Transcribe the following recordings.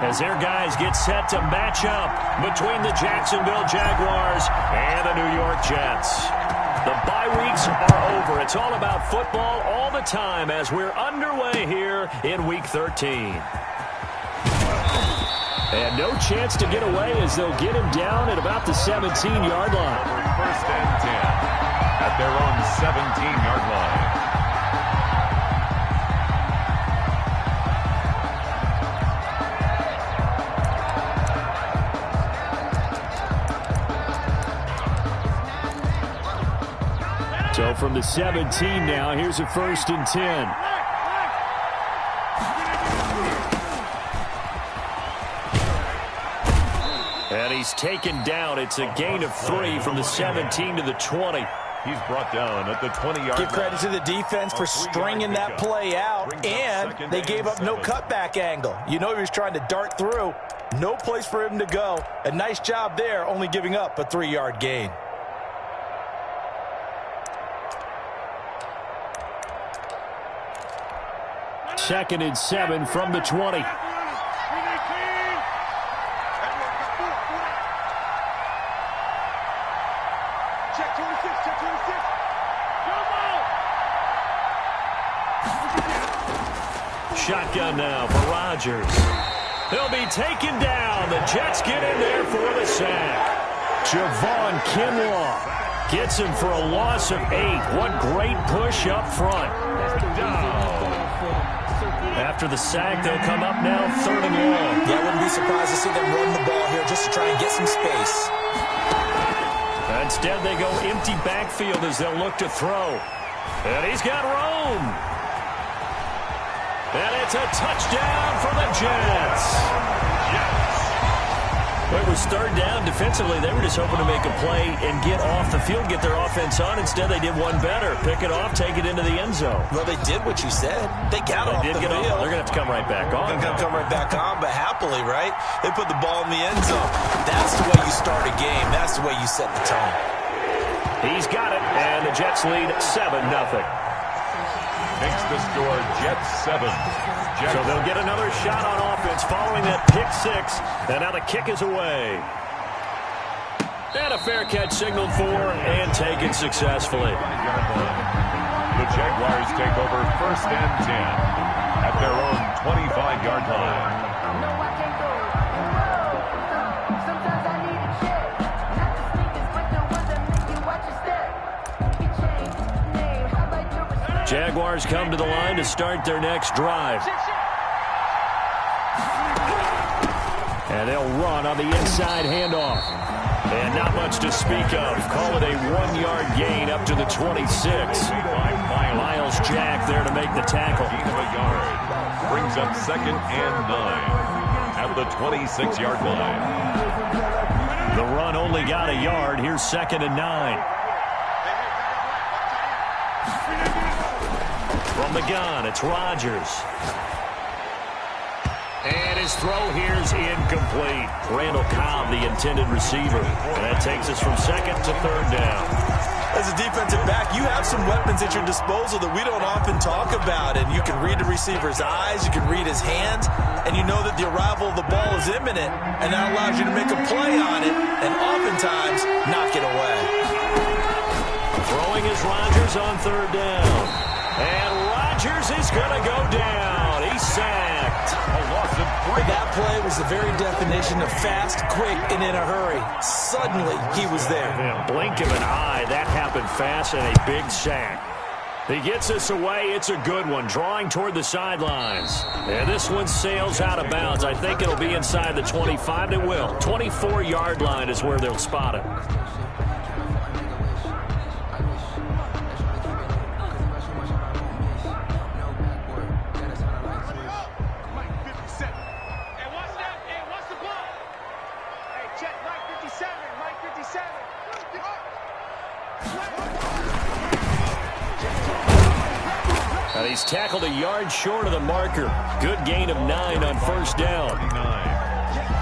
As their guys get set to match up between the Jacksonville Jaguars and the New York Jets. The bye weeks are over. It's all about football all the time as we're underway here in Week 13. And no chance to get away as they'll get him down at about the 17-yard line. First and 10 at their own 17-yard line. So from the 17 now, here's a 1st and 10. And he's taken down. It's a gain of 3 from the 17 to the 20. He's brought down at the 20-yard line. Give credit to the defense for stringing that play out, and they gave up no cutback angle. You know he was trying to dart through. No place for him to go. A nice job there, only giving up a 3-yard gain. Second and 7 from the 20. Shotgun now for Rodgers. He'll be taken down. The Jets get in there for the sack. Javon Kinlaw gets him for a loss of 8. What great push up front. After the sack, they'll come up now 3rd and long. Yeah, I wouldn't be surprised to see them run the ball here just to try and get some space. Instead, they go empty backfield as they'll look to throw. And he's got room. And it's a touchdown for the Jets. It was 3rd down. Defensively, they were just hoping to make a play and get off the field, get their offense on. Instead, they did one better. Pick it off, take it into the end zone. Well, they did what you said. They got off the field. They're going to have to come right back on. They're going to come right back on, but happily, right? They put the ball in the end zone. That's the way you start a game. That's the way you set the tone. He's got it, and the Jets lead 7-0. Makes the score Jets 7. So they'll get another shot on offense following that pick 6. And now the kick is away. And a fair catch signaled for and taken successfully. The Jaguars take over 1st and 10 at their own 25-yard line. Jaguars come to the line to start their next drive. And they'll run on the inside handoff. And not much to speak of. Call it a 1-yard gain up to the 26. Myles Jack there to make the tackle. Brings up 2nd and 9 at the 26-yard line. The run only got a yard. Here's 2nd and 9. From the gun, it's Rodgers. And his throw here's incomplete. Randall Cobb, the intended receiver. And that takes us from 2nd to 3rd down. As a defensive back, you have some weapons at your disposal that we don't often talk about. And you can read the receiver's eyes, you can read his hands, and you know that the arrival of the ball is imminent. And that allows you to make a play on it and oftentimes knock it away. Throwing is Rodgers on 3rd down. And Rodgers is going to go down. He's sacked. A loss of 3. That play was the very definition of fast, quick, and in a hurry. Suddenly, he was there. Yeah, blink of an eye. That happened fast and a big sack. He gets us away. It's a good one. Drawing toward the sidelines. And this one sails out of bounds. I think it'll be inside the 25. It will. 24-yard line is where they'll spot it. And he's tackled a yard short of the marker. Good gain of 9 on 1st down.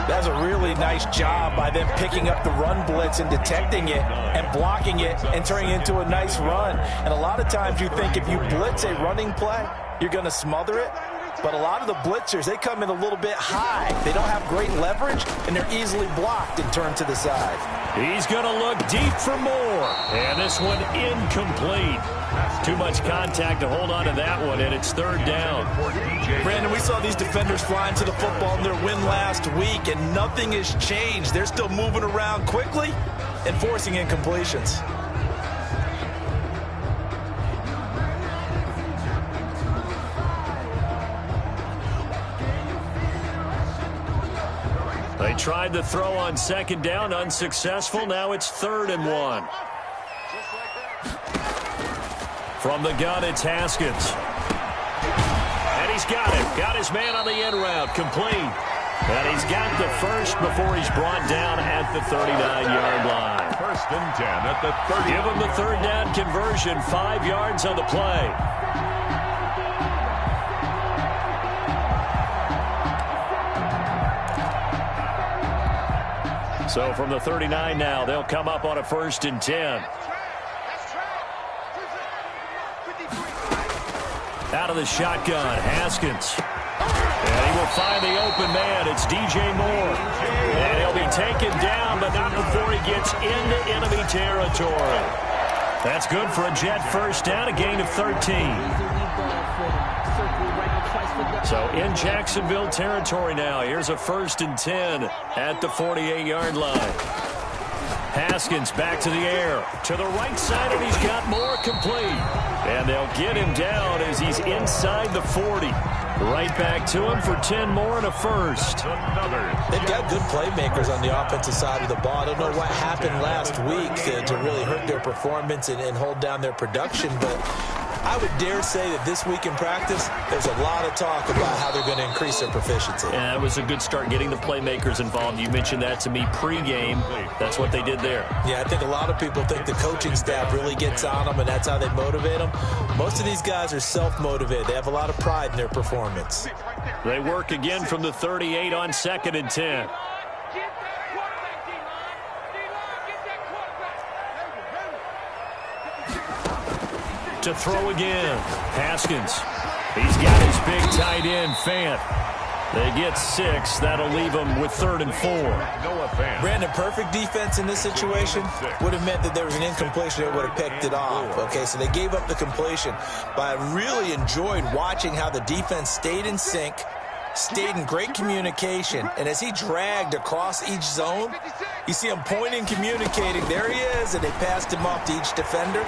That's a really nice job by them picking up the run blitz and detecting it and blocking it and turning it into a nice run. And a lot of times you think if you blitz a running play, you're going to smother it. But a lot of the blitzers, they come in a little bit high. They don't have great leverage, and they're easily blocked and turned to the side. He's going to look deep for more. And this one incomplete. Too much contact to hold on to that one, and it's third down. Brandon, we saw these defenders flying to the football in their win last week, and nothing has changed. They're still moving around quickly and forcing incompletions. They tried to throw on second down, unsuccessful. Now it's 3rd and 1. From the gun, it's Haskins. And he's got it. Got his man on the end route, complete. And he's got the first before he's brought down at the 39-yard line. 1st and 10 at the 30. Give him the third down conversion, 5 yards on the play. So from the 39 now, they'll come up on a 1st and 10. Out of the shotgun, Haskins. And he will find the open man. It's DJ Moore. And he'll be taken down, but not before he gets into enemy territory. That's good for a Jet first down, a gain of 13. So in Jacksonville territory now. Here's a 1st and 10 at the 48-yard line. Haskins back to the air. To the right side, and he's got Moore complete. And they'll get him down as he's inside the 40. Right back to him for 10 more and a first. They've got good playmakers on the offensive side of the ball. I don't know what happened last week to really hurt their performance and hold down their production, but I would dare say that this week in practice, there's a lot of talk about how they're going to increase their proficiency. Yeah, it was a good start getting the playmakers involved. You mentioned that to me pregame. That's what they did there. Yeah, I think a lot of people think the coaching staff really gets on them, and that's how they motivate them. Most of these guys are self-motivated. They have a lot of pride in their performance. They work again from the 38 on 2nd and 10. To throw again, Haskins. He's got his big tight end, Fant. They get 6. That'll leave them with 3rd and 4. Brandon, perfect defense in this situation would have meant that there was an incompletion that would have picked it off. Okay, so they gave up the completion. But I really enjoyed watching how the defense stayed in sync, stayed in great communication, and as he dragged across each zone, you see him pointing, communicating. There he is, and they passed him off to each defender.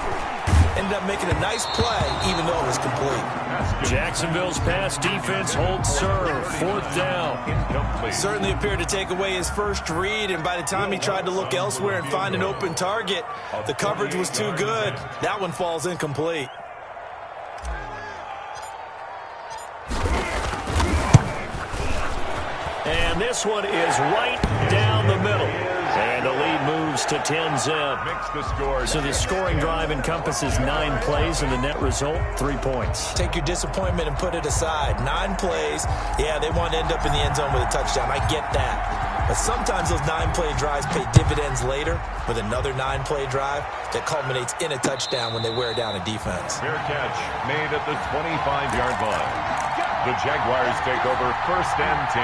Ended up making a nice play, even though it was complete. Jacksonville's pass defense holds serve. 4th down. Incomplete. Certainly appeared to take away his first read, and by the time he tried to look elsewhere and find an open target, the coverage was too good. That one falls incomplete. And this one is right down the middle. And the lead moves to 10-zip. So the scoring drive encompasses 9 plays, and the net result, 3 points. Take your disappointment and put it aside. 9 plays. Yeah, they want to end up in the end zone with a touchdown. I get that. But sometimes those 9-play drives pay dividends later with another 9-play drive that culminates in a touchdown when they wear down a defense. Fair catch made at the 25-yard line. The Jaguars take over 1st and 10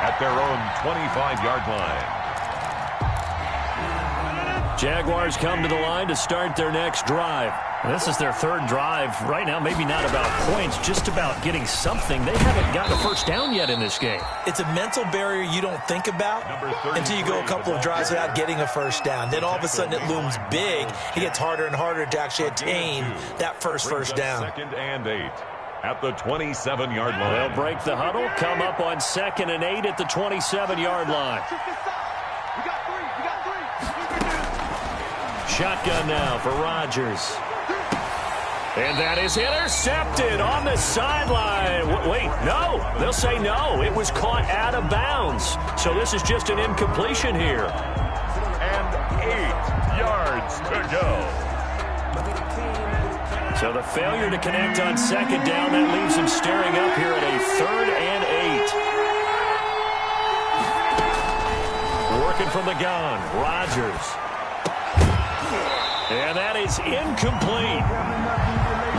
at their own 25-yard line. Jaguars come to the line to start their next drive. This is their 3rd drive. Right now, maybe not about points, just about getting something. They haven't gotten a first down yet in this game. It's a mental barrier you don't think about until you go a couple of drives without getting a first down. Then all of a sudden it looms big. It gets harder and harder to actually attain that first down. 2nd and 8 at the 27-yard line. They'll break the huddle, come up on 2nd and 8 at the 27-yard line. Shotgun now for Rodgers. And that is intercepted on the sideline. Wait, no. They'll say no. It was caught out of bounds. So this is just an incompletion here. And 8 yards to go. So the failure to connect on 2nd down, that leaves them staring up here at a 3rd and 8. Working from the gun, Rodgers. And that is incomplete.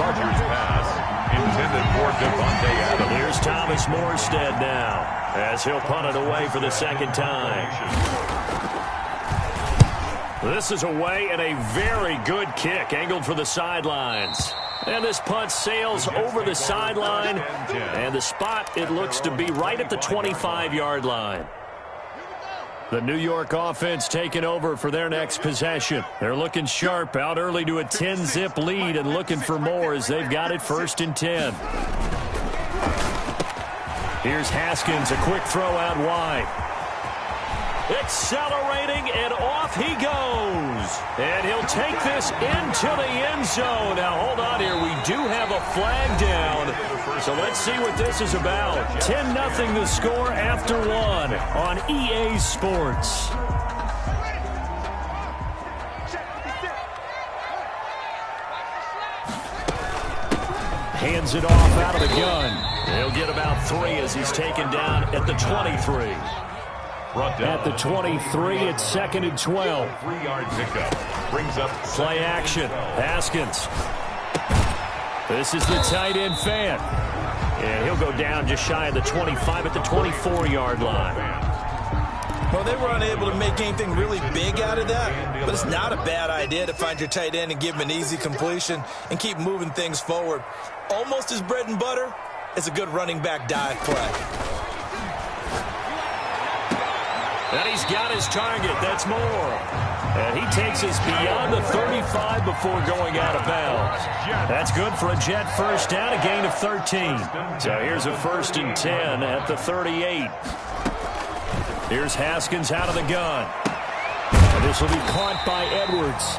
Rodgers' pass intended intended for Devontae Adams. Here's Thomas Morstead now, as he'll punt it away for the second time. This is away, and a very good kick, angled for the sidelines. And this punt sails over the sideline, and the spot, it looks to be right at the 25-yard line. The New York offense taking over for their next possession. They're looking sharp, out early to a 10-zip lead and looking for more as they've got it 1st and 10. Here's Haskins, a quick throw out wide. Accelerating, and off he goes. And he'll take this into the end zone. Now, hold on here. We do have a flag down. So let's see what this is about. 10-0 the score after one on EA Sports. Hands it off out of the gun. He'll get about 3 as he's taken down at the 23. At the 23, it's 2nd and 12. 3-yard pickup brings up play action. Haskins. This is the tight end fan. And he'll go down just shy of the 25 at the 24-yard line. Well, they were unable to make anything really big out of that, but it's not a bad idea to find your tight end and give him an easy completion and keep moving things forward. Almost his bread and butter is a good running back dive play. And he's got his target. That's more. And he takes us beyond the 35 before going out of bounds. That's good for a Jet first down, a gain of 13. So here's a 1st and 10 at the 38. Here's Haskins out of the gun. And this will be caught by Edwards.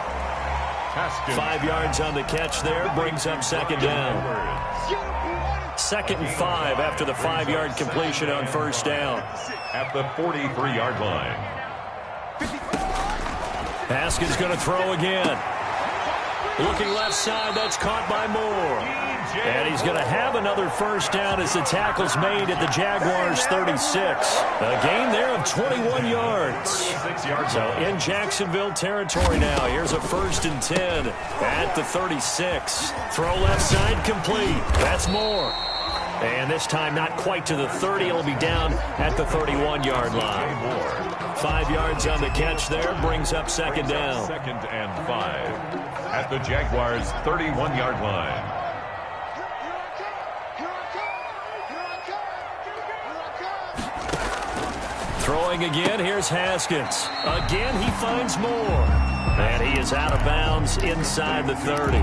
5 yards on the catch there, brings up 2nd down. 2nd and 5 after the 5-yard completion on 1st down. At the 43-yard line. Haskins going to throw again. Looking left side, that's caught by Moore. And he's going to have another 1st down as the tackle's made at the Jaguars' 36. A gain there of 21 yards. So in Jacksonville territory now. Here's a 1st and 10 at the 36. Throw left side complete. That's Moore. And this time not quite to the 30. It'll be down at the 31-yard line. 5 yards on the catch there. Brings up 2nd down. 2nd and 5 at the Jaguars' 31-yard line. Throwing again. Here's Haskins. Again, he finds Moore. And he is out of bounds inside the 30.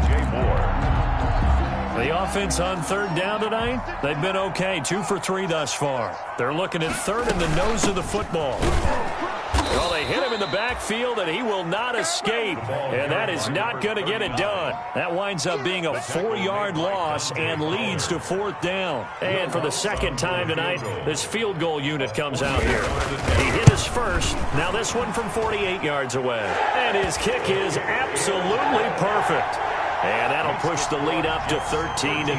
The offense on 3rd down tonight, they've been okay. 2 for 3 thus far. They're looking at 3rd in the nose of the football. Well, they hit him in the backfield, and he will not escape. And that is not going to get it done. That winds up being a 4-yard loss and leads to 4th down. And for the 2nd time tonight, this field goal unit comes out here. He hit his first. Now this one from 48 yards away. And his kick is absolutely perfect. And that'll push the lead up to 13-0.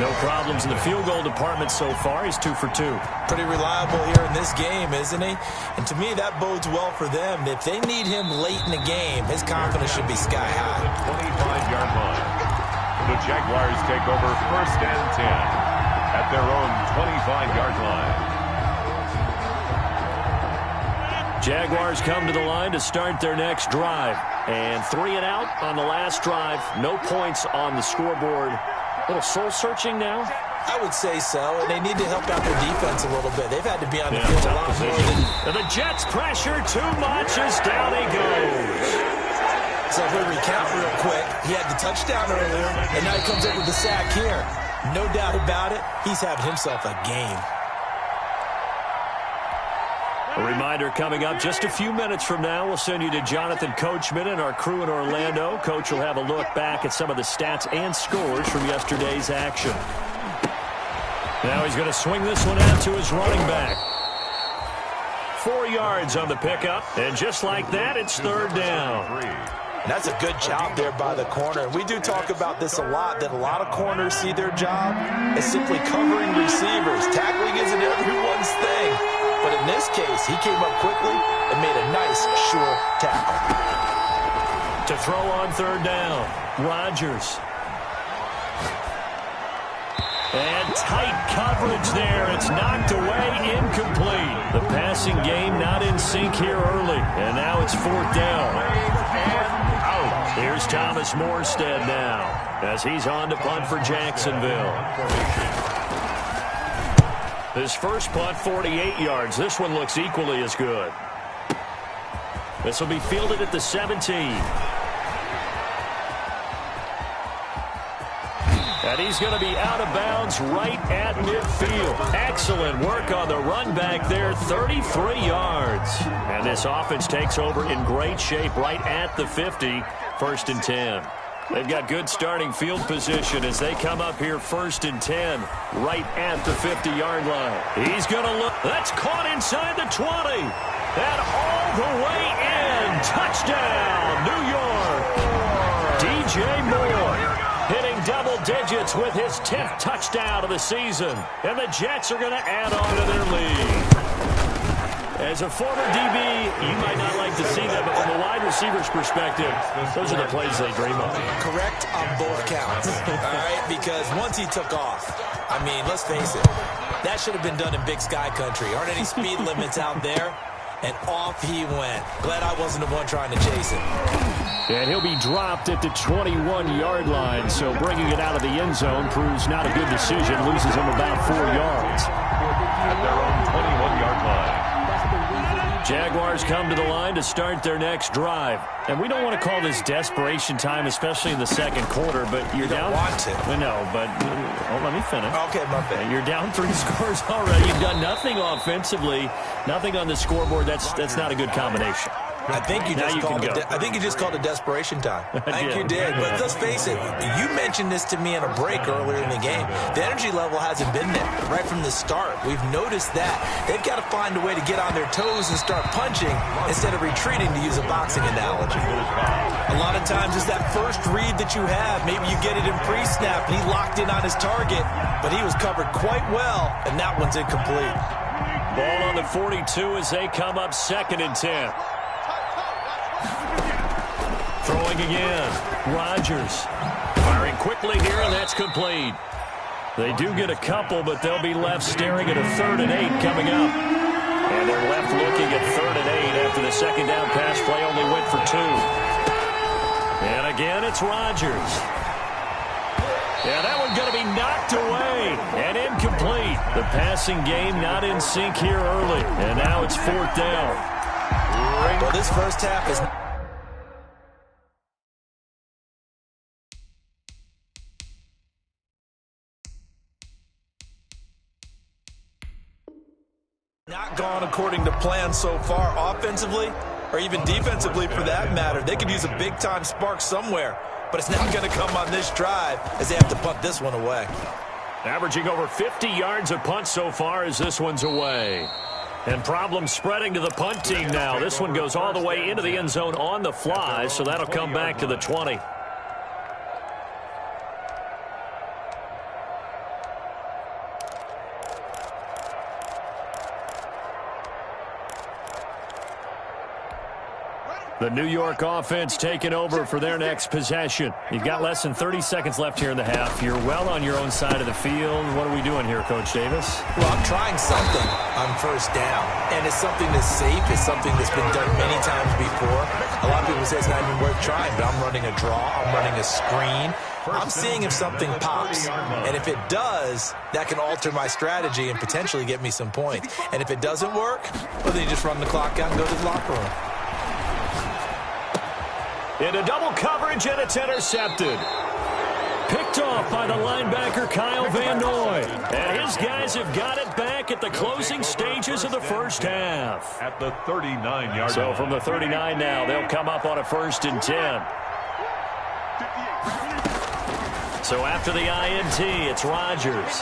No problems in the field goal department so far. He's 2 for 2. Pretty reliable here in this game, isn't he? And to me, that bodes well for them. If they need him late in the game, his confidence should be sky high. 25-yard line. The Jaguars take over 1st and 10 at their own 25-yard line. Jaguars come to the line to start their next drive. And 3 and out on the last drive. No points on the scoreboard. A little soul-searching now? I would say so, and they need to help out their defense a little bit. They've had to be on the field a lot more than... And the Jets pressure too much as down he goes. So if we recount real quick, he had the touchdown earlier, and now he comes up with the sack here. No doubt about it, he's having himself a game. A reminder coming up just a few minutes from now. We'll send you to Jonathan Coachman and our crew in Orlando. Coach will have a look back at some of the stats and scores from yesterday's action. Now he's going to swing this one out to his running back. 4 yards on the pickup, and just like that, it's 3rd down. And that's a good job there by the corner. We do talk about this a lot, that a lot of corners see their job as simply covering receivers. Tackling isn't everyone's thing. But in this case, he came up quickly and made a nice, sure tackle. To throw on 3rd down, Rodgers. And tight coverage there. It's knocked away, incomplete. The passing game not in sync here early. And now it's fourth down. Out. Here's Thomas Morstead now as he's on to punt for Jacksonville. His first punt, 48 yards. This one looks equally as good. This will be fielded at the 17. And he's going to be out of bounds right at midfield. Excellent work on the run back there, 33 yards. And this offense takes over in great shape right at the 50, first and 10. They've got good starting field position as they come up here first and 10, right at the 50-yard line. He's going to look. That's caught inside the 20. And all the way in. Touchdown, New York. DJ Moore hitting double digits with his 10th touchdown of the season. And the Jets are going to add on to their lead. As a former DB, you might not like to see that, but from a wide receiver's perspective, those are the plays they dream of. Correct on both counts, all right? Because once he took off, I mean, let's face it, that should have been done in Big Sky Country. Aren't any speed limits out there? And off he went. Glad I wasn't the one trying to chase him. And he'll be dropped at the 21-yard line, so bringing it out of the end zone proves not a good decision. Loses him about 4 yards. At their own 21-yard line. Jaguars come to the line to start their next drive. And we don't want to call this desperation time, especially in the second quarter, but you're down. You don't want to. No, but let me finish. Okay, my bad. You're down 3 scores already. You've done nothing offensively, nothing on the scoreboard. That's not a good combination. I think you just called it desperation time. I think you did. But let's face it, you mentioned this to me in a break earlier in the game. The energy level hasn't been there right from the start. We've noticed that. They've got to find a way to get on their toes and start punching instead of retreating, to use a boxing analogy. A lot of times it's that first read that you have. Maybe you get it in pre-snap and he locked in on his target, but he was covered quite well, and that one's incomplete. Ball on the 42 as they come up second and 10. Throwing again. Rodgers firing quickly here, and that's complete. They do get a couple, but they'll be left staring at a 3rd and 8 coming up. And they're left looking at 3rd and 8 after the second down pass play only went for 2. And again, it's Rodgers. Yeah, that one's going to be knocked away and incomplete. The passing game not in sync here early. And now it's 4th down. Well, this first half is... not gone according to plan so far, offensively or even defensively for that matter. They could use a big-time spark somewhere, but it's not going to come on this drive as they have to punt this one away. Averaging over 50 yards a punt so far as this one's away. And problems spreading to the punt team now. This one goes all the way into the end zone on the fly, so that'll come back to the 20. The New York offense taking over for their next possession. You've got less than 30 seconds left here in the half. You're well on your own side of the field. What are we doing here, Coach Davis? Well, I'm trying something on first down, and it's something that's safe. It's something that's been done many times before. A lot of people say it's not even worth trying, but I'm running a draw. I'm running a screen. I'm seeing if something pops, and if it does, that can alter my strategy and potentially get me some points. And if it doesn't work, well, then you just run the clock out and go to the locker room. Into double coverage, and it's intercepted. Picked off by the linebacker, Kyle Van Noy. And his guys have got it back at the closing stages of the first half. At the 39-yard line. So from the 39 now, they'll come up on a 1st and 10. So after the INT, it's Rodgers.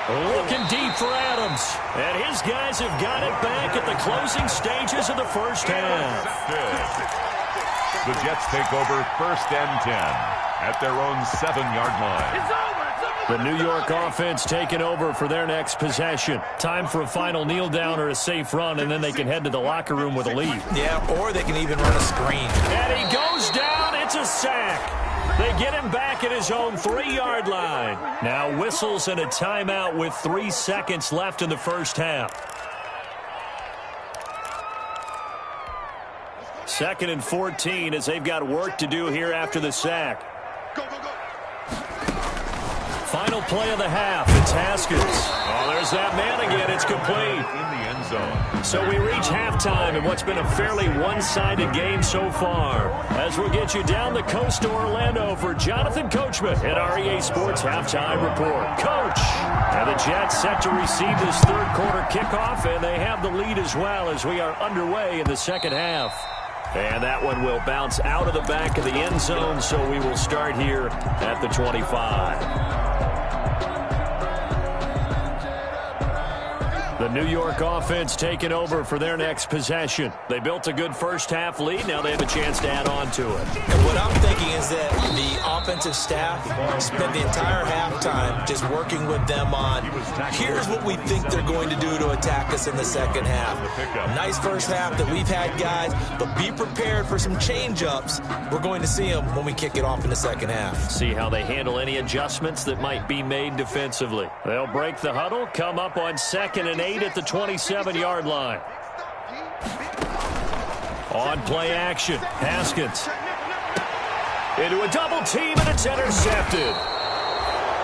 Looking deep for Adams. And his guys have got it back at the closing stages of the first half. The Jets take over 1st and 10 at their own 7-yard line. The New York offense taking over for their next possession. Time for a final kneel down or a safe run, and then they can head to the locker room with a lead. Yeah, or they can even run a screen. And he goes down. It's a sack. They get him back at his own 3-yard line. Now whistles and a timeout with 3 seconds left in the first half. 2nd and 14 as they've got work to do here after the sack. Final play of the half. It's Haskins. Oh, there's that man again. It's complete. In the end zone. So we reach halftime in what's been a fairly one-sided game so far. As we'll get you down the coast to Orlando for Jonathan Coachman at our EA Sports Halftime Report. Coach! And the Jets set to receive this third quarter kickoff, and they have the lead as well as we are underway in the second half. And that one will bounce out of the back of the end zone, so we will start here at the 25. The New York offense taking over for their next possession. They built a good first-half lead. Now they have a chance to add on to it. And what I'm thinking is that the offensive staff spent the entire halftime just working with them on, here's what we think they're going to do to attack us in the second half. Nice first half that we've had, guys, but be prepared for some change-ups. We're going to see them when we kick it off in the second half. See how they handle any adjustments that might be made defensively. They'll break the huddle, come up on 2nd and 8 at the 27-yard line. On play action, Haskins. Into a double team, and it's intercepted.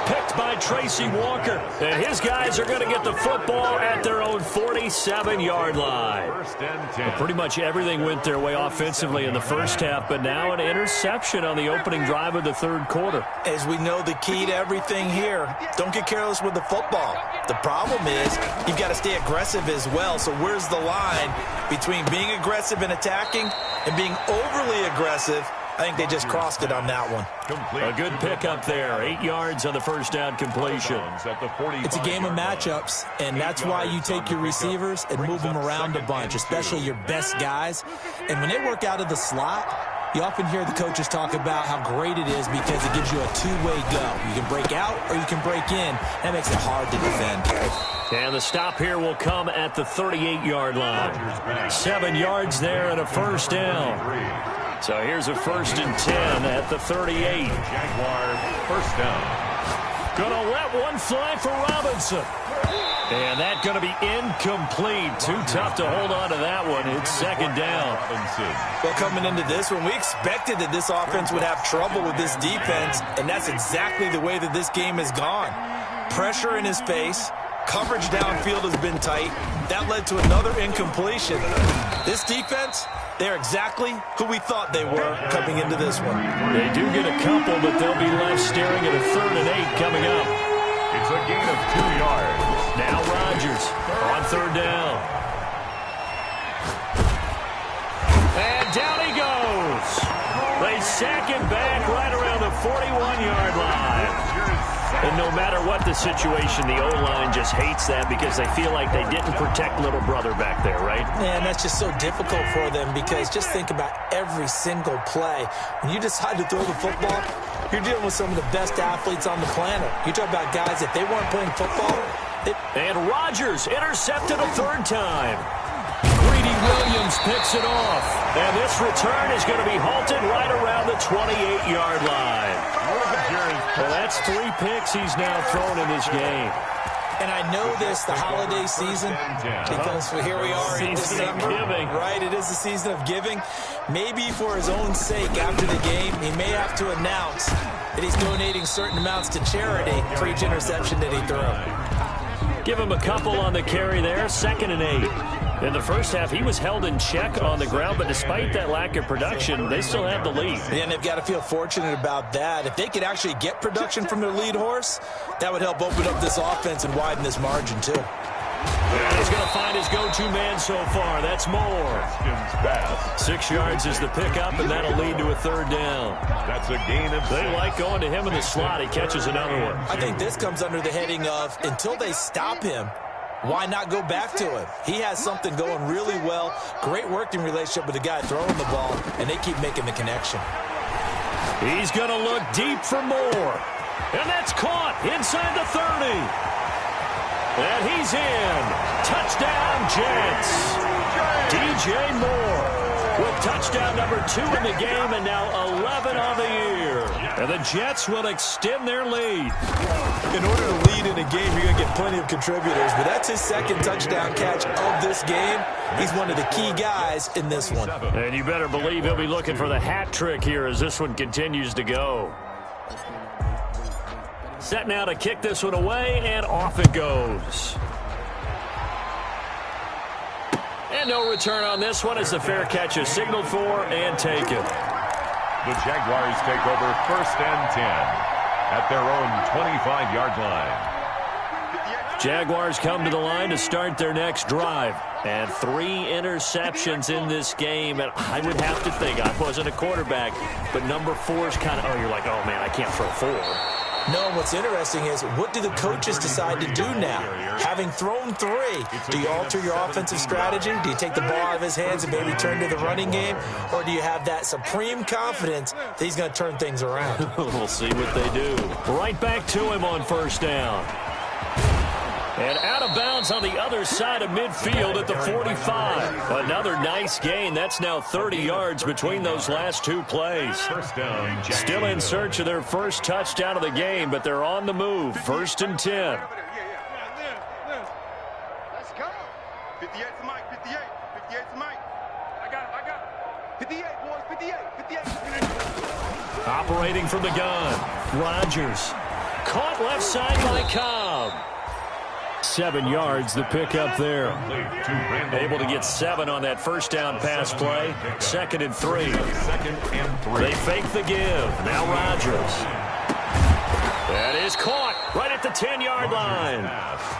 Picked by Tracy Walker. And his guys are going to get the football at their own 47-yard line. 1st and 10. Pretty much everything went their way offensively in the first half, but now an interception on the opening drive of the third quarter. As we know, the key to everything here, don't get careless with the football. The problem is you've got to stay aggressive as well. So where's the line between being aggressive and attacking and being overly aggressive? I think they just crossed it on that one. A good pickup there. 8 yards on the first down completion. It's a game of matchups, and that's why you take your receivers and move them around a bunch, especially your best guys. And when they work out of the slot, you often hear the coaches talk about how great it is because it gives you a two-way go. You can break out or you can break in. That makes it hard to defend. And the stop here will come at the 38-yard line. 7 yards there and a first down. So here's a 1st and 10 at the 38. Jaguar first down. Gonna let one fly for Robinson. And that's going to be incomplete. Too tough to hold on to that one. It's 2nd down. Well, coming into this one, we expected that this offense would have trouble with this defense, and that's exactly the way that this game has gone. Pressure in his face. Coverage downfield has been tight. That led to another incompletion. This defense, they're exactly who we thought they were coming into this one. They do get a couple, but they'll be left staring at a 3rd and 8 coming up. It's a gain of 2 yards. Now Rodgers on 3rd down. And down he goes. They sack him back right around the 41-yard line. And no matter what the situation, the O-line just hates that because they feel like they didn't protect little brother back there, right? Man, that's just so difficult for them because just think about every single play. When you decide to throw the football, you're dealing with some of the best athletes on the planet. You talk about guys, if they weren't playing football. And Rodgers intercepted a 3rd time. Greedy Williams picks it off. And this return is going to be halted right around the 28-yard line. Well, that's 3 picks he's now thrown in this game. And I know this, the holiday season, because here we are in December. Right, it is the season of giving. Maybe for his own sake after the game, he may have to announce that he's donating certain amounts to charity for each interception that he threw. Give him a couple on the carry there, 2nd and 8. In the first half, he was held in check on the ground, but despite that lack of production, they still have the lead. And they've got to feel fortunate about that. If they could actually get production from their lead horse, that would help open up this offense and widen this margin, too. And he's going to find his go-to man so far. That's Moore. 6 yards is the pickup, and that'll lead to a 3rd down. That's a gain of 6. They like going to him in the slot. He catches another one. I think this comes under the heading of until they stop him, why not go back to him? He has something going really well. Great working relationship with the guy throwing the ball, and they keep making the connection. He's going to look deep for Moore. And that's caught inside the 30. And he's in. Touchdown, Jets. DJ Moore with Touchdown number 2 in the game, and now 11 on the year. And the Jets will extend their lead. In order to lead in a game, you're going to get plenty of contributors, but that's his second touchdown catch of this game. He's one of the key guys in this one. And you better believe he'll be looking for the hat trick here as this one continues to go. Set now to kick this one away, and off it goes. And no return on this one as the fair catch is signaled for and taken. The Jaguars take over 1st and 10 at their own 25-yard line. Jaguars come to the line to start their next drive. And 3 interceptions in this game. And I would have to think, I wasn't a quarterback, but number 4 is kind of, you're like, oh, man, I can't throw 4. No, what's interesting is, what do the coaches decide to do now? Having thrown 3, do you alter your offensive strategy? Do you take the ball out of his hands and maybe turn to the running game? Or do you have that supreme confidence that he's going to turn things around? We'll see what they do. Right back to him on 1st down. And out of bounds on the other side of midfield at the 45. Another nice gain. That's now 30 yards between those last 2 plays. Still in search of their first touchdown of the game, but they're on the move. 1st and 10. Let's go. 58 to Mike, 58. 58 to Mike. I got it. 58, boys, 58. Operating from the gun. Rodgers. Caught left side by Cobb. 7 yards, the pickup there. Able to get 7 on that 1st down pass play. 2nd and 3. They fake the give. Now Rodgers. That is caught right at the 10-yard line.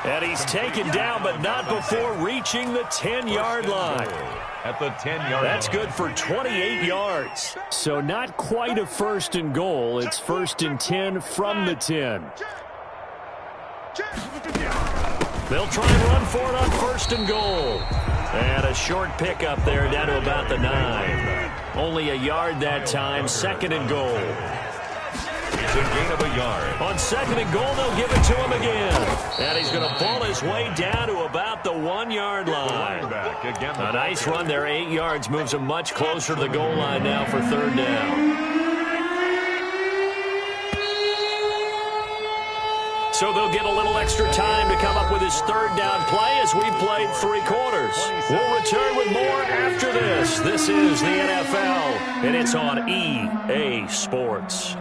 And he's taken down, but not before reaching the 10-yard line. At the 10-yard That's good for 28 yards. So not quite a 1st and goal. It's 1st and 10 from the 10. They'll try and run for it on 1st and goal. And a short pickup there down to about the 9. Only a yard that time. 2nd and goal. It's a gain of a yard. On 2nd and goal, they'll give it to him again. And he's going to ball his way down to about the 1-yard line. A nice run there. 8 yards moves him much closer to the goal line now for 3rd down. So they'll get a little extra time to come up with his 3rd down play as we've played 3 quarters. We'll return with more after this. This is the NFL, and it's on EA Sports.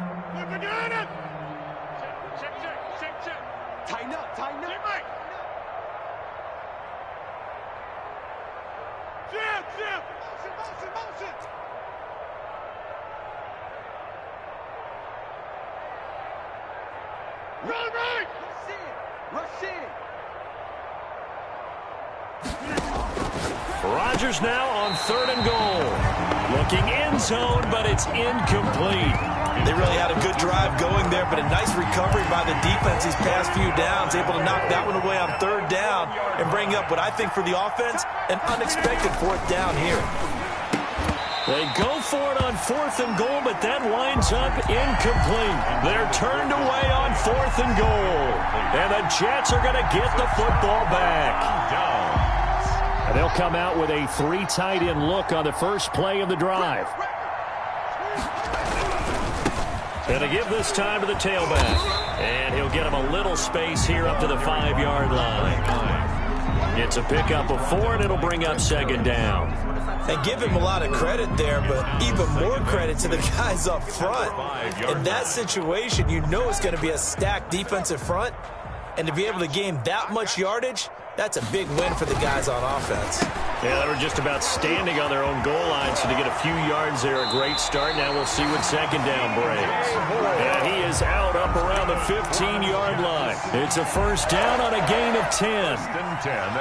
Tighten up, tighten up. Jim. Motion. Run right! Rush in! Rodgers now on 3rd and goal. Looking end zone, but it's incomplete. They really had a good drive going there, but a nice recovery by the defense these past few downs, able to knock that one away on 3rd down and bring up what I think for the offense, an unexpected 4th down here. They go for it on 4th and goal, but that winds up incomplete. They're turned away on 4th and goal. And the Jets are going to get the football back. And they'll come out with a 3 tight end look on the first play of the drive. And to give this time to the tailback. And he'll get him a little space here up to the 5-yard line. It's a pickup of 4, and it'll bring up 2nd down. And give him a lot of credit there, but even more credit to the guys up front. In that situation, you know it's going to be a stacked defensive front. And to be able to gain that much yardage, that's a big win for the guys on offense. Yeah, they were just about standing on their own goal line, so to get a few yards there, a great start. Now we'll see what 2nd down brings. And he is out up around the 15-yard line. It's a 1st down on a gain of 10.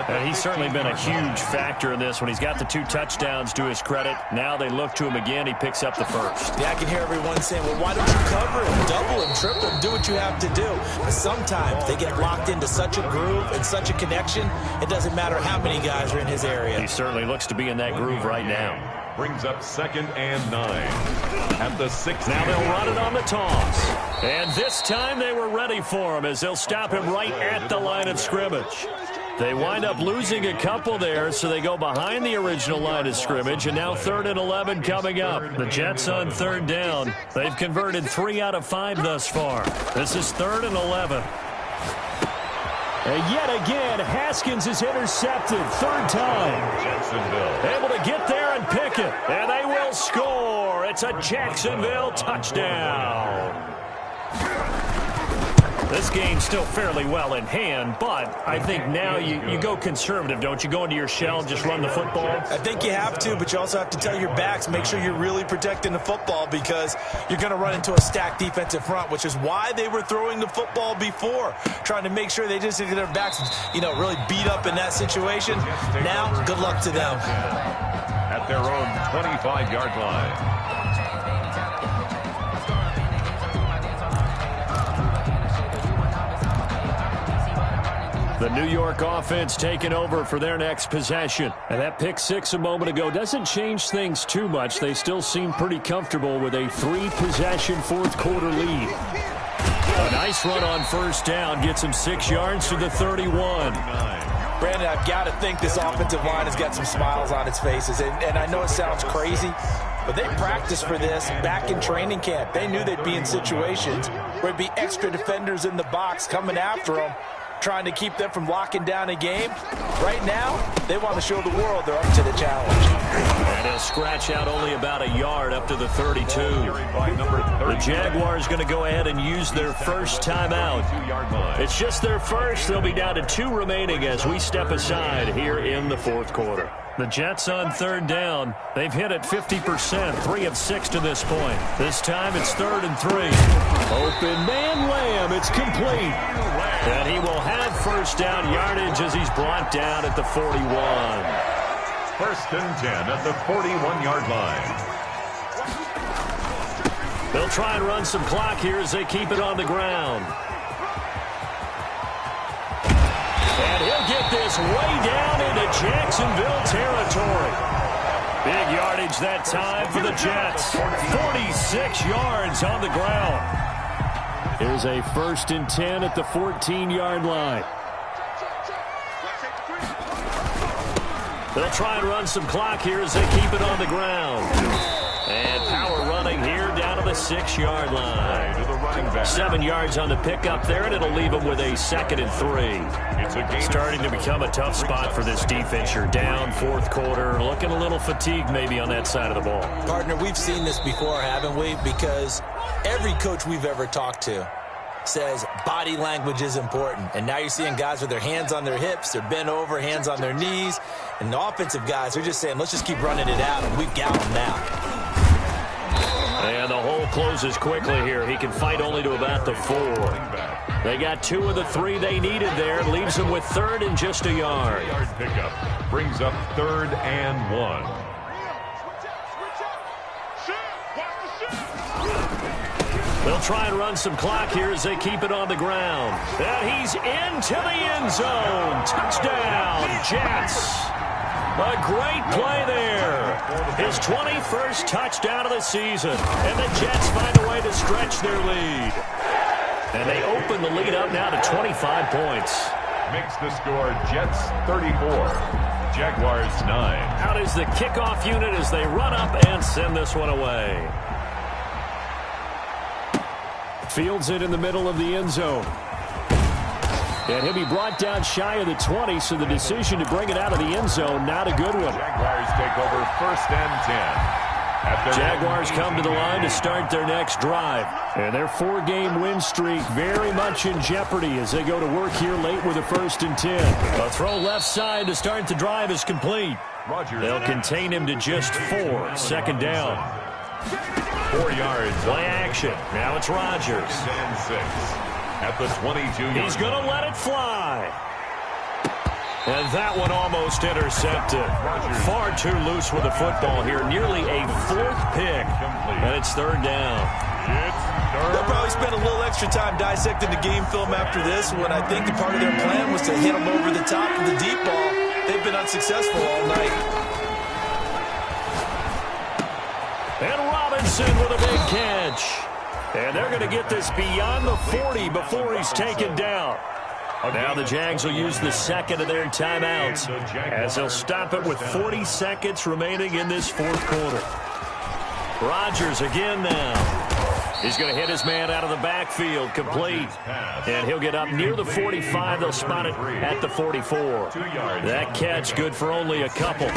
And he's certainly been a huge factor in this one. He's got the 2 touchdowns to his credit. Now they look to him again. He picks up the 1st. Yeah, I can hear everyone saying, well, why don't you cover him, double him, triple him, do what you have to do. But sometimes they get locked into such a groove and such a connection, it doesn't matter how many guys are in his area. He certainly looks to be in that groove right now. Brings up 2nd and 9 at the 6. Now they'll run it on the toss. And this time they were ready for him as they'll stop him right at the line of scrimmage. They wind up losing a couple there, so they go behind the original line of scrimmage, and now 3rd and 11 coming up. The Jets on 3rd down. They've converted 3 out of 5 thus far. This is 3rd and 11. And yet again, Haskins is intercepted. 3rd time. Jacksonville. Able to get there and pick it. And they will score. It's a Jacksonville touchdown. This game's still fairly well in hand, but I think now you go conservative, don't you? Go into your shell and just run the football? I think you have to, but you also have to tell your backs, make sure you're really protecting the football because you're going to run into a stacked defensive front, which is why they were throwing the football before, trying to make sure they just get their backs, really beat up in that situation. Now, good luck to them. At their own 25-yard line. The New York offense taking over for their next possession. And that pick six a moment ago doesn't change things too much. They still seem pretty comfortable with a 3-possession fourth-quarter lead. A nice run on first down gets him 6 yards to the 31. Brandon, I've got to think this offensive line has got some smiles on its faces. And I know it sounds crazy, but they practiced for this back in training camp. They knew they'd be in situations where there'd be extra defenders in the box coming after them, trying to keep them from locking down a game. Right now, they want to show the world they're up to the challenge. And he'll scratch out only about a yard up to the 32. The Jaguars going to go ahead and use their first timeout. It's just their first. They'll be down to 2 remaining as we step aside here in the fourth quarter. The Jets on 3rd down. They've hit it 50%, 3 of 6 to this point. This time it's 3rd and 3. Open man Lamb. It's complete. And he will have first down yardage as he's brought down at the 41. 1st and 10 at the 41-yard line. They'll try and run some clock here as they keep it on the ground. And he'll get this way down into Jacksonville territory. Big yardage that time for the Jets. 46 yards on the ground. Here's a 1st and 10 at the 14-yard line. They'll try and run some clock here as they keep it on the ground. And power running here down to the 6-yard line. 7 yards on the pickup there, and it'll leave them with a 2nd and 3. It's starting to become a tough spot for this defense. You're down fourth quarter, looking a little fatigued maybe on that side of the ball. Partner, we've seen this before, haven't we? Because every coach we've ever talked to says body language is important. And now you're seeing guys with their hands on their hips, they're bent over, hands on their knees. And the offensive guys are just saying, let's just keep running it out, and we've got them now. And the hole closes quickly here. He can fight only to about the 4. They got 2 of the 3 they needed there. Leaves them with 3rd and just a yard. Pickup brings up 3rd and 1. They'll try and run some clock here as they keep it on the ground. And he's into the end zone. Touchdown, Jets. A great play there. His 21st touchdown of the season. And the Jets find a way to stretch their lead. And they open the lead up now to 25 points. Makes the score Jets 34, Jaguars 9. Out is the kickoff unit as they run up and send this one away. Fields it in the middle of the end zone. And he'll be brought down shy of the 20, so the decision to bring it out of the end zone, not a good one. Jaguars take over 1st and 10. Jaguars come to the line to start their next drive. And their 4-game win streak very much in jeopardy as they go to work here late with a 1st and 10. A throw left side to start the drive is complete. They'll contain him to just 4. 2nd down. 4 yards. Play action. Now it's Rodgers. And 6 at the 22. He's going to let it fly. And that one almost intercepted. Far too loose with the football here. Nearly a 4th pick. And it's 3rd down. They'll probably spend a little extra time dissecting the game film after this when I think the part of their plan was to hit them over the top of the deep ball. They've been unsuccessful all night. And Robinson with a big catch. And they're going to get this beyond the 40 before he's taken down. Now the Jags will use the second of their timeouts as they'll stop it with 40 seconds remaining in this fourth quarter. Rodgers again now. He's going to hit his man out of the backfield, complete. And he'll get up near the 45. They'll spot it at the 44. That catch good for only a couple.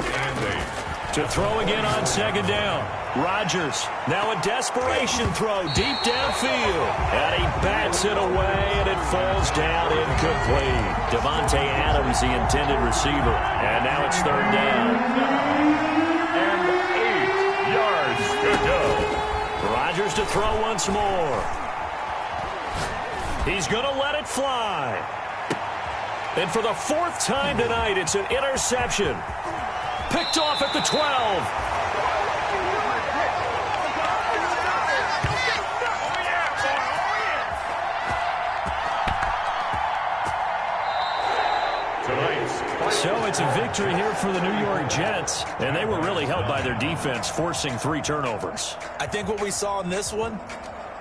To throw again on second down. Rodgers, now a desperation throw deep downfield. And he bats it away, and it falls down incomplete. Devontae Adams, the intended receiver. And now it's third down. And 8 yards to go. Rodgers to throw once more. He's going to let it fly. And for the fourth time tonight, it's an interception. Picked off at the 12. So it's a victory here for the New York Jets, and they were really helped by their defense, forcing 3 turnovers. I think what we saw in this one,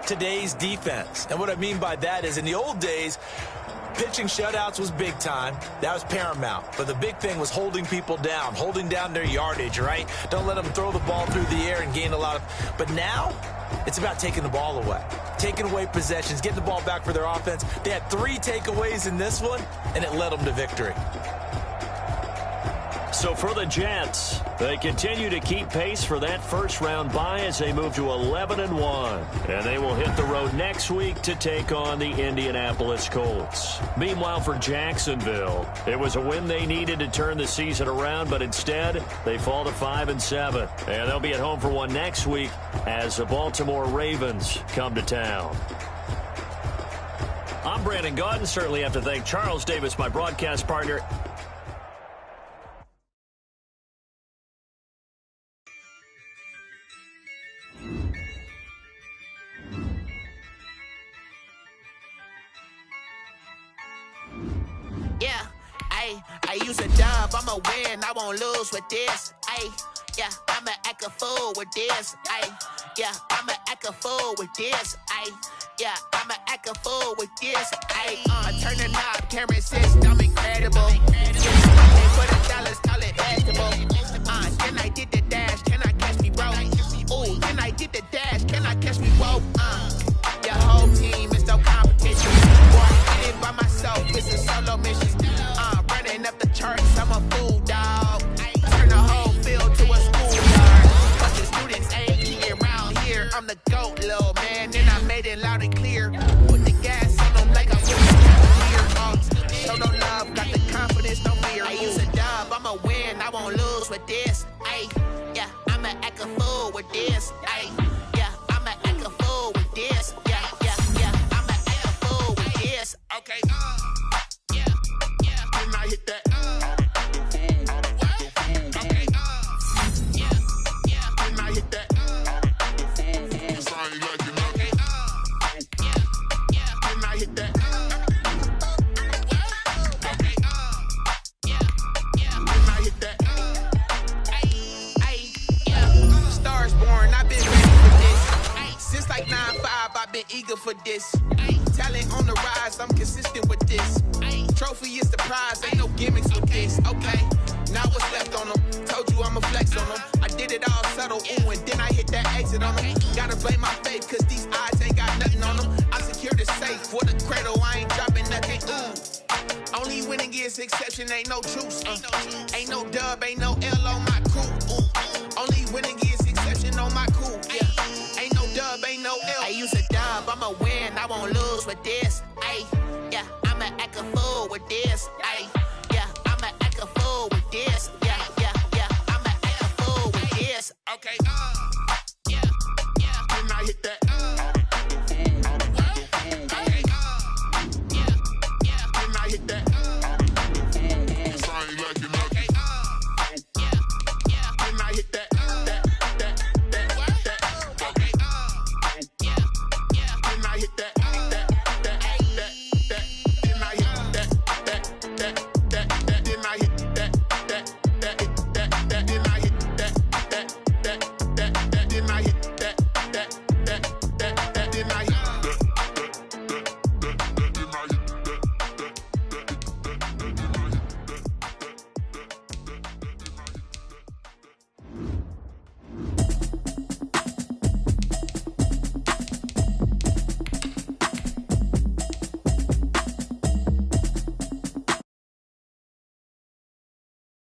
today's defense. And what I mean by that is in the old days, pitching shutouts was big time. That was paramount. But the big thing was holding people down, holding down their yardage, right? Don't let them throw the ball through the air and gain a lot of... But now, it's about taking the ball away. Taking away possessions, getting the ball back for their offense. They had 3 takeaways in this one, and it led them to victory. So for the Jets, they continue to keep pace for that first-round bye as they move to 11-1. And they will hit the road next week to take on the Indianapolis Colts. Meanwhile, for Jacksonville, it was a win they needed to turn the season around, but instead, they fall to 5-7. And they'll be at home for one next week as the Baltimore Ravens come to town. I'm Brandon Gaudin. Certainly have to thank Charles Davis, my broadcast partner. I use a dub, I'ma win, I won't lose with this. Yeah, I'ma act a fool with this. Yeah, I'ma act a fool with this. Yeah, I'ma act a fool with this. I turn the knob, camera system incredible. For the dollars, call it basketball. Then I did the dash, can I catch me, bro? Ooh, then I did the dash, can I catch me, whoa? Your whole team is no competition. Boy, I did it by myself, it's a solo mission. Running up the charts, I'm a fool, dog. Turn the whole field to a schoolyard. But the students ain't eating around here. I'm the GOAT, little man, and I made it loud and clear. Put the gas on them like I'm here. Show no love, got the confidence, no fear. I use a dub, I'ma win, I won't lose with this. Yeah, I'ma act a fool with this. Yeah, I'ma act a fool with this. Yeah, I'ma act a fool with this. Okay. Can I hit that? Can I hit that? Can I hit that? Can I hit that? Stars born, I've been ready for this. Since like 9-5, I've been eager for this. Talent on the rise, I'm consistent with this. Trophy is the prize, ain't no gimmicks with this. Okay, now what's left on them? Told you I'ma flex on them. I did it all subtle, ooh, and then I hit that exit on them. Gotta blame my faith, cause these eyes ain't got nothing on them. I secure the safe for the cradle, I ain't dropping nothing, ooh. Only winning is exception, ain't no truce.